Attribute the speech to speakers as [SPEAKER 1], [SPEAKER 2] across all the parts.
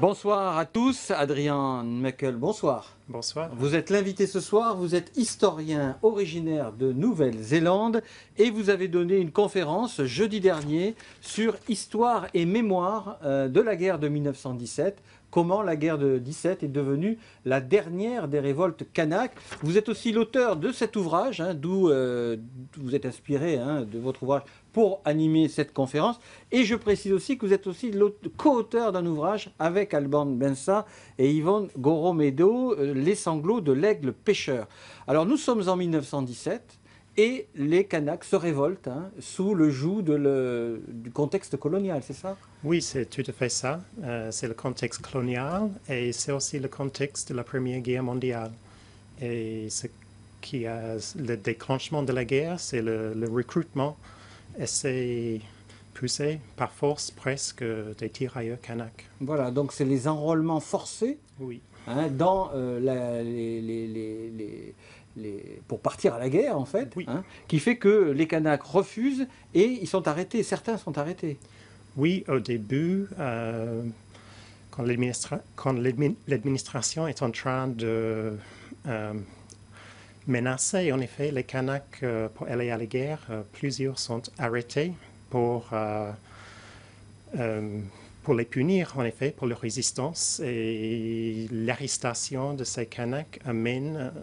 [SPEAKER 1] Bonsoir à tous, Adrien Meckel, bonsoir.
[SPEAKER 2] Bonsoir.
[SPEAKER 1] Vous êtes l'invité ce soir, vous êtes historien originaire de Nouvelle-Zélande et vous avez donné une conférence jeudi dernier sur histoire et mémoire de la guerre de 1917. Comment la guerre de 17 est devenue la dernière des révoltes kanak. Vous êtes aussi l'auteur de cet ouvrage, d'où vous êtes inspiré de votre ouvrage pour animer cette conférence. Et je précise aussi que vous êtes aussi co-auteur d'un ouvrage avec Alban Bensa et Yvonne Goromedo, Les sanglots de l'aigle pêcheur. Alors nous sommes en 1917 et les Kanaks se révoltent sous le joug du contexte colonial, c'est ça?
[SPEAKER 2] Oui, c'est tout à fait ça. C'est le contexte colonial et c'est aussi le contexte de la Première Guerre mondiale. Et ce qui a le déclenchement de la guerre, c'est le recrutement et c'est poussé par force presque des tirailleurs kanaks.
[SPEAKER 1] Voilà, donc c'est les enrôlements forcés
[SPEAKER 2] Oui.
[SPEAKER 1] dans pour partir à la guerre en fait,
[SPEAKER 2] Oui.
[SPEAKER 1] Qui fait que les Kanaks refusent et ils sont arrêtés, certains sont arrêtés.
[SPEAKER 2] Oui, au début, quand l'administration est en train de menacer en effet les Kanaks pour aller à la guerre, plusieurs sont arrêtés pour les punir, en effet, pour leur résistance. Et l'arrestation de ces Kanaks amène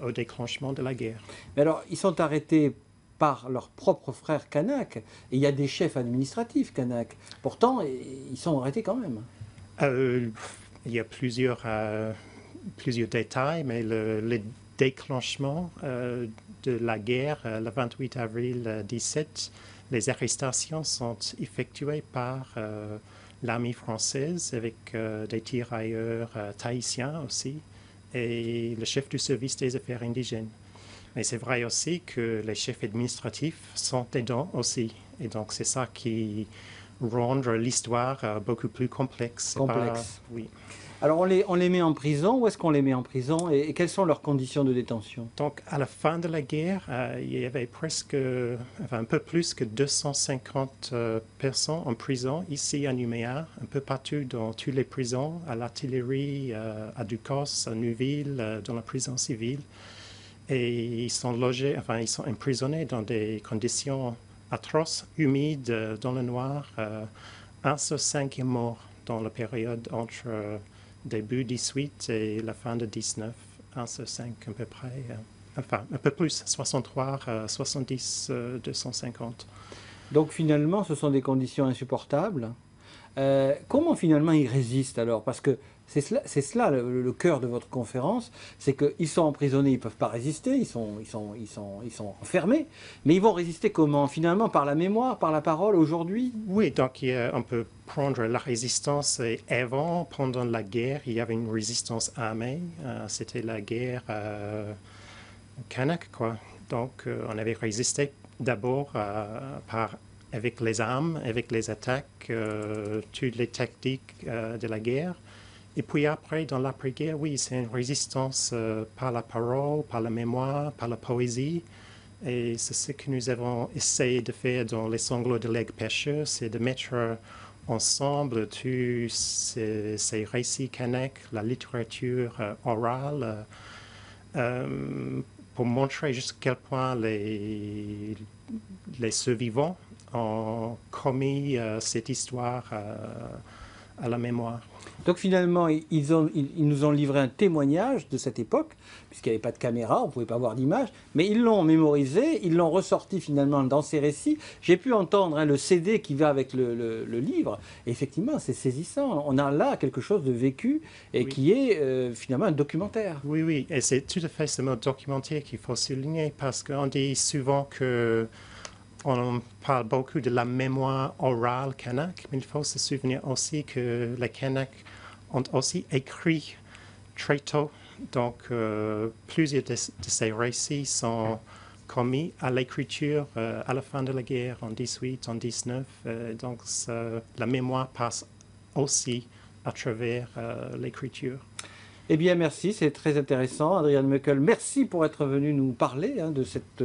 [SPEAKER 2] au déclenchement de la guerre.
[SPEAKER 1] Mais alors, ils sont arrêtés par leurs propres frères Kanaks, et il y a des chefs administratifs Kanaks. Pourtant, ils sont arrêtés quand même.
[SPEAKER 2] Il y a plusieurs détails, mais le déclenchement de la guerre, le 28 avril 17, les arrestations sont effectuées par l'armée française avec des tirailleurs tahitiens aussi et le chef du service des affaires indigènes. Mais c'est vrai aussi que les chefs administratifs sont dedans aussi. Et donc c'est ça qui rend l'histoire beaucoup plus complexe.
[SPEAKER 1] Oui. Alors on les met en prison, où est-ce qu'on les met en prison et quelles sont leurs conditions de détention?
[SPEAKER 2] Donc à la fin de la guerre, il y avait un peu plus que 250 personnes en prison ici à Nouméa, un peu partout dans toutes les prisons, à l'artillerie, à Ducos, à Neuville, dans la prison civile. Et ils sont ils sont emprisonnés dans des conditions atroces, humides, dans le noir. Un sur 5 est mort dans la période entre début 18 et la fin de 19, 1 sur 5 à peu près, un peu plus, 63, 70, 250.
[SPEAKER 1] Donc finalement, ce sont des conditions insupportables. Comment finalement ils résistent alors? Parce que c'est cela le cœur de votre conférence, c'est qu'ils sont emprisonnés, ils ne peuvent pas résister, ils sont enfermés, mais ils vont résister comment? Finalement par la mémoire, par la parole aujourd'hui?
[SPEAKER 2] Oui, donc on peut prendre la résistance avant, pendant la guerre, il y avait une résistance armée, c'était la guerre kanak, quoi. Donc on avait résisté d'abord avec les armes, avec les attaques, toutes les tactiques de la guerre. Et puis après, dans l'après-guerre, oui, c'est une résistance par la parole, par la mémoire, par la poésie. Et c'est ce que nous avons essayé de faire dans Les sanglots de l'aigle pêcheur, c'est de mettre ensemble tous ces récits kanaks, la littérature orale, pour montrer jusqu'à quel point les survivants ont commis cette histoire à la mémoire.
[SPEAKER 1] Donc finalement, ils nous ont livré un témoignage de cette époque, puisqu'il n'y avait pas de caméra, on ne pouvait pas voir d'image, mais ils l'ont mémorisé, ils l'ont ressorti finalement dans ces récits. J'ai pu entendre le CD qui va avec le livre, et effectivement c'est saisissant. On a là quelque chose de vécu et qui est finalement un documentaire.
[SPEAKER 2] Oui, oui, et c'est tout à fait ce mot documentaire qu'il faut souligner, parce qu'on dit souvent que on parle beaucoup de la mémoire orale kanak, mais il faut se souvenir aussi que les Kanaks ont aussi écrit très tôt. Donc, plusieurs de ces récits sont commis à l'écriture à la fin de la guerre, en 18, en 19. Donc, la mémoire passe aussi à travers l'écriture.
[SPEAKER 1] Eh bien, merci, c'est très intéressant. Adrian Meckel, merci pour être venu nous parler de cet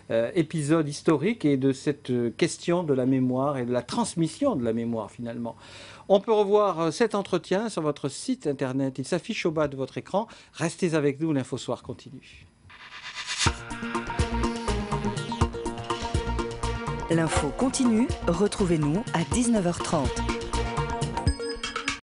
[SPEAKER 1] épisode historique et de cette question de la mémoire et de la transmission de la mémoire, finalement. On peut revoir cet entretien sur votre site internet. Il s'affiche au bas de votre écran. Restez avec nous, l'Infosoir continue.
[SPEAKER 3] L'info continue, retrouvez-nous à 19h30.